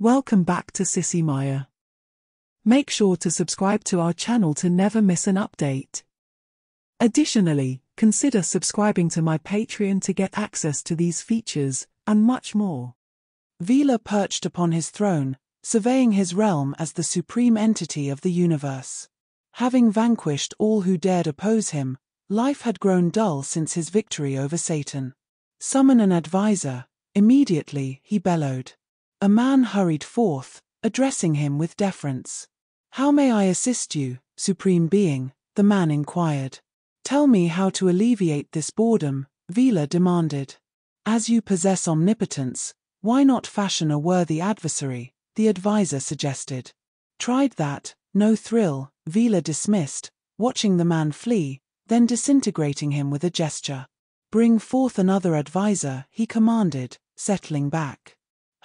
Welcome back to Sissy Maya. Make sure to subscribe to our channel to never miss an update. Additionally, consider subscribing to my Patreon to get access to these features, and much more. Velar perched upon his throne, surveying his realm as the supreme entity of the universe. Having vanquished all who dared oppose him, life had grown dull since his victory over Satan. "Summon an advisor," immediately he bellowed. A man hurried forth, addressing him with deference. "How may I assist you, Supreme Being?" the man inquired. "Tell me how to alleviate this boredom," Velar demanded. "As you possess omnipotence, why not fashion a worthy adversary?" the advisor suggested. "Tried that, no thrill," Velar dismissed, watching the man flee, then disintegrating him with a gesture. "Bring forth another advisor," he commanded, settling back.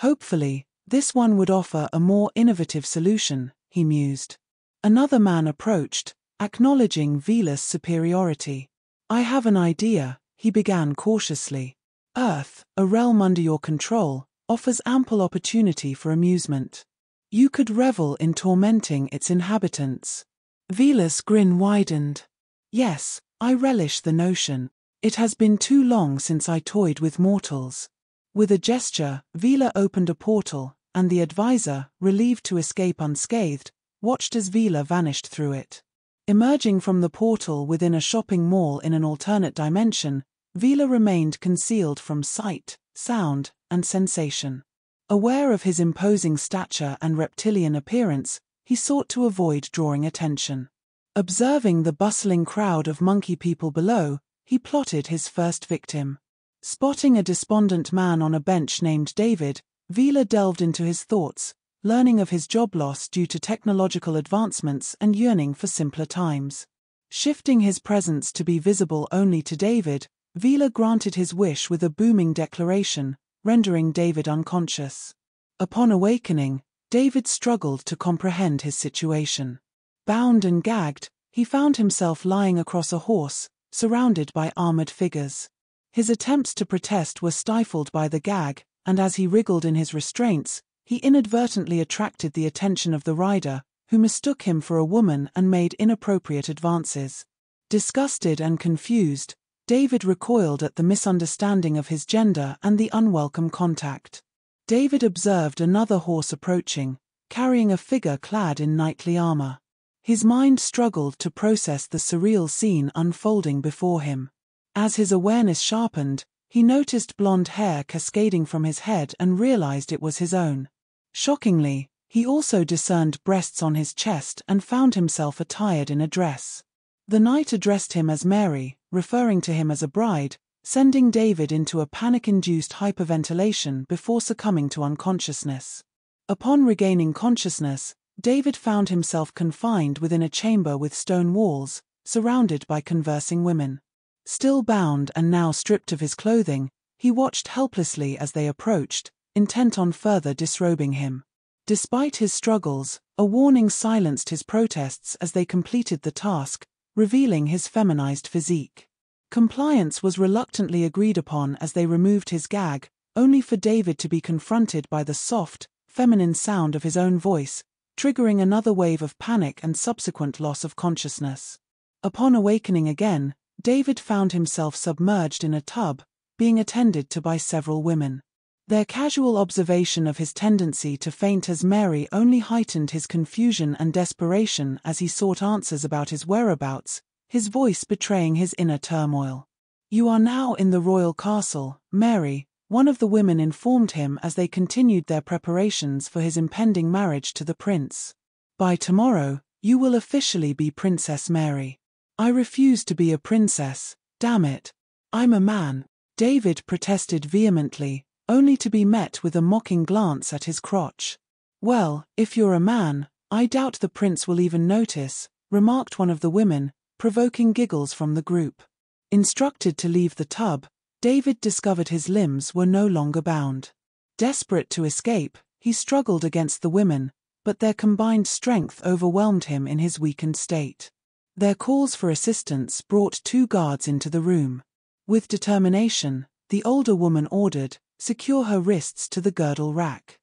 "Hopefully, this one would offer a more innovative solution," he mused. Another man approached, acknowledging Velar's superiority. "I have an idea," he began cautiously. "Earth, a realm under your control, offers ample opportunity for amusement. You could revel in tormenting its inhabitants." Velar's grin widened. "Yes, I relish the notion. It has been too long since I toyed with mortals." With a gesture, Velar opened a portal, and the advisor, relieved to escape unscathed, watched as Velar vanished through it. Emerging from the portal within a shopping mall in an alternate dimension, Velar remained concealed from sight, sound, and sensation. Aware of his imposing stature and reptilian appearance, he sought to avoid drawing attention. Observing the bustling crowd of monkey people below, he plotted his first victim. Spotting a despondent man on a bench named David, Velar delved into his thoughts, learning of his job loss due to technological advancements and yearning for simpler times. Shifting his presence to be visible only to David, Velar granted his wish with a booming declaration, rendering David unconscious. Upon awakening, David struggled to comprehend his situation. Bound and gagged, he found himself lying across a horse, surrounded by armored figures. His attempts to protest were stifled by the gag, and as he wriggled in his restraints, he inadvertently attracted the attention of the rider, who mistook him for a woman and made inappropriate advances. Disgusted and confused, David recoiled at the misunderstanding of his gender and the unwelcome contact. David observed another horse approaching, carrying a figure clad in knightly armor. His mind struggled to process the surreal scene unfolding before him. As his awareness sharpened, he noticed blonde hair cascading from his head and realized it was his own. Shockingly, he also discerned breasts on his chest and found himself attired in a dress. The knight addressed him as Mary, referring to him as a bride, sending David into a panic-induced hyperventilation before succumbing to unconsciousness. Upon regaining consciousness, David found himself confined within a chamber with stone walls, surrounded by conversing women. Still bound and now stripped of his clothing, he watched helplessly as they approached, intent on further disrobing him. Despite his struggles, a warning silenced his protests as they completed the task, revealing his feminized physique. Compliance was reluctantly agreed upon as they removed his gag, only for David to be confronted by the soft, feminine sound of his own voice, triggering another wave of panic and subsequent loss of consciousness. Upon awakening again, David found himself submerged in a tub, being attended to by several women. Their casual observation of his tendency to faint as Mary only heightened his confusion and desperation as he sought answers about his whereabouts, his voice betraying his inner turmoil. "You are now in the royal castle, Mary," one of the women informed him as they continued their preparations for his impending marriage to the prince. "By tomorrow, you will officially be Princess Mary." "I refuse to be a princess, damn it. I'm a man," David protested vehemently, only to be met with a mocking glance at his crotch. "Well, if you're a man, I doubt the prince will even notice," remarked one of the women, provoking giggles from the group. Instructed to leave the tub, David discovered his limbs were no longer bound. Desperate to escape, he struggled against the women, but their combined strength overwhelmed him in his weakened state. Their calls for assistance brought 2 guards into the room. With determination, the older woman ordered, "Secure her wrists to the girdle rack."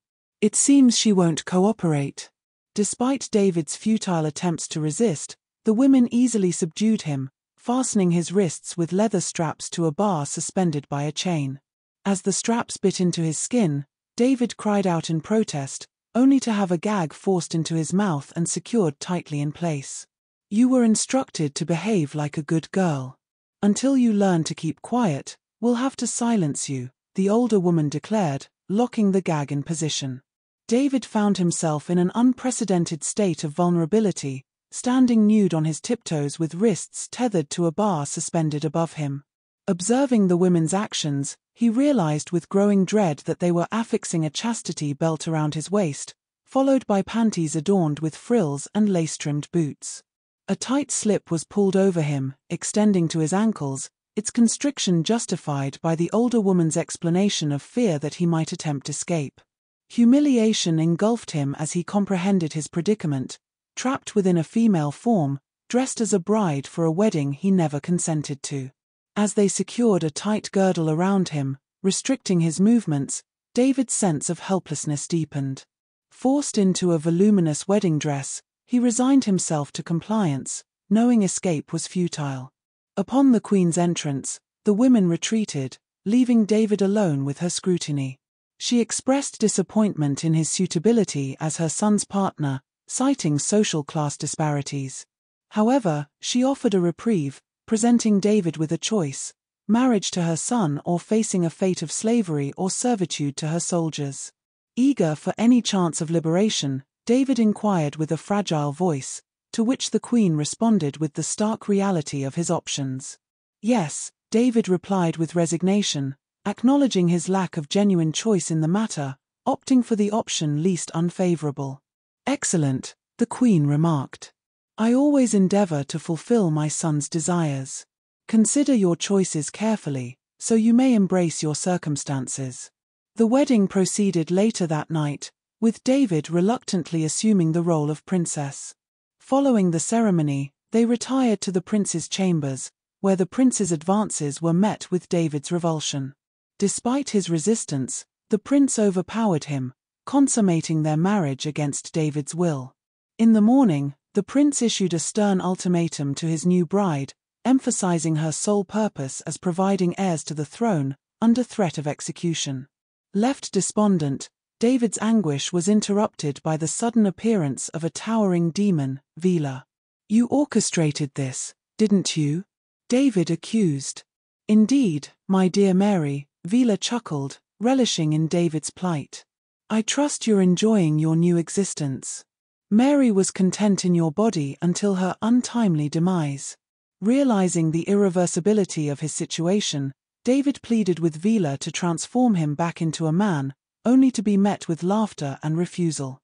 It seems she won't cooperate. Despite David's futile attempts to resist, the women easily subdued him, fastening his wrists with leather straps to a bar suspended by a chain. As the straps bit into his skin, David cried out in protest, only to have a gag forced into his mouth and secured tightly in place. "You were instructed to behave like a good girl. Until you learn to keep quiet, we'll have to silence you," the older woman declared, locking the gag in position. David found himself in an unprecedented state of vulnerability, standing nude on his tiptoes with wrists tethered to a bar suspended above him. Observing the women's actions, he realized with growing dread that they were affixing a chastity belt around his waist, followed by panties adorned with frills and lace-trimmed boots. A tight slip was pulled over him, extending to his ankles, its constriction justified by the older woman's explanation of fear that he might attempt escape. Humiliation engulfed him as he comprehended his predicament, trapped within a female form, dressed as a bride for a wedding he never consented to. As they secured a tight girdle around him, restricting his movements, David's sense of helplessness deepened. Forced into a voluminous wedding dress, he resigned himself to compliance, knowing escape was futile. Upon the Queen's entrance, the women retreated, leaving David alone with her scrutiny. She expressed disappointment in his suitability as her son's partner, citing social class disparities. However, she offered a reprieve, presenting David with a choice: marriage to her son or facing a fate of slavery or servitude to her soldiers. Eager for any chance of liberation, David inquired with a fragile voice, to which the Queen responded with the stark reality of his options. "Yes," David replied with resignation, acknowledging his lack of genuine choice in the matter, opting for the option least unfavorable. "Excellent," the Queen remarked. "I always endeavor to fulfill my son's desires. Consider your choices carefully, so you may embrace your circumstances." The wedding proceeded later that night, with David reluctantly assuming the role of princess. Following the ceremony, they retired to the prince's chambers, where the prince's advances were met with David's revulsion. Despite his resistance, the prince overpowered him, consummating their marriage against David's will. In the morning, the prince issued a stern ultimatum to his new bride, emphasizing her sole purpose as providing heirs to the throne, under threat of execution. Left despondent, David's anguish was interrupted by the sudden appearance of a towering demon, Velar. "You orchestrated this, didn't you?" David accused. "Indeed, my dear Mary," Velar chuckled, relishing in David's plight. "I trust you're enjoying your new existence. Mary was content in your body until her untimely demise." Realizing the irreversibility of his situation, David pleaded with Velar to transform him back into a man, only to be met with laughter and refusal.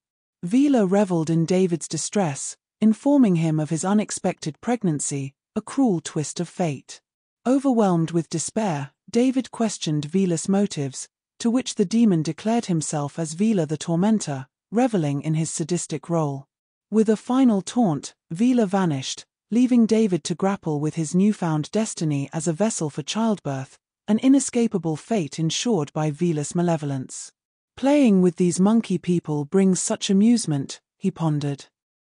Velar reveled in David's distress, informing him of his unexpected pregnancy, a cruel twist of fate. Overwhelmed with despair, David questioned Velar's motives, to which the demon declared himself as Velar the tormentor, reveling in his sadistic role. With a final taunt, Velar vanished, leaving David to grapple with his newfound destiny as a vessel for childbirth, an inescapable fate ensured by Velar's malevolence. "Playing with these monkey people brings such amusement," he pondered.